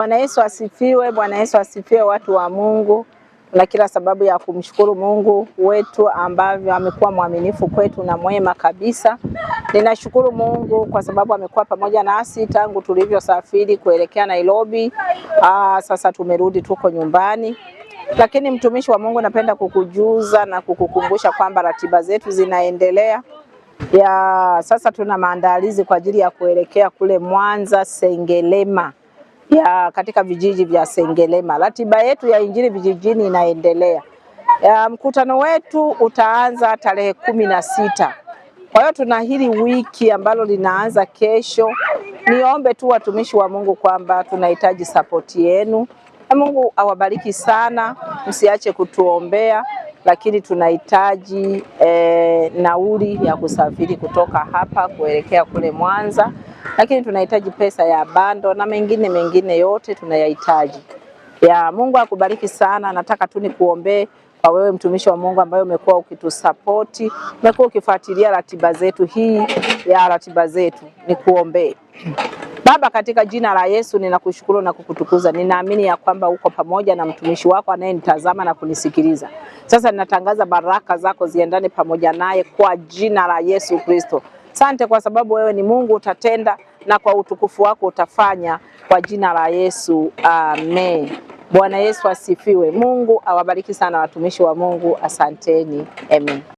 Bwana Yesu asifiwe, Bwana Yesu asifiwe watu wa Mungu. Na kila sababu ya kumshukuru Mungu wetu ambavyo amekuwa mwaminifu kwetu na mwema kabisa. Ninashukuru Mungu kwa sababu amekuwa pamoja nasi tangu tulivyosafiri kuelekea Nairobi. Sasa tumerudi, tuko nyumbani. Lakini mtumishi wa Mungu, napenda kukujuza na kukukumbusha kwamba ratiba zetu zinaendelea. Sasa tuna maandalizi kwa ajili ya kuelekea kule Mwanza Sengerema, katika vijiji vya Sengerema. Ratiba yetu ya Injili vijijini inaendelea. Mkutano wetu utaanza tarehe 16. Kwa hiyo tuna hili wiki ambalo linaanza kesho. Niombe tu watumishi wa Mungu kwamba tunahitaji support yenu. Na Mungu awabariki sana, msiache kutuombea, lakini tunahitaji nauli ya kusafiri kutoka hapa kuelekea kule Mwanza. Lakini tunahitaji pesa ya bando na mengine yote tunayahitaji. Mungu akubariki sana. Nataka tu nikuombee kwa wewe mtumishi wa Mungu ambaye umekuwa ukitusapoti, umekuwa ukifuatilia ratiba zetu ratiba zetu. Nikuombee. Baba, katika jina la Yesu ninakushukuru na kukutukuza. Ninaamini ya kwamba uko pamoja na mtumishi wako anayenitazama na kunisikiliza. Sasa ninatangaza baraka zako ziendane pamoja naye kwa jina la Yesu Kristo. Asante kwa sababu wewe ni Mungu, utatenda na kwa utukufu wako utafanya, kwa jina la Yesu. Amen. Bwana Yesu asifiwe. Mungu awabariki sana watumishi wa Mungu. Asanteni. Amen.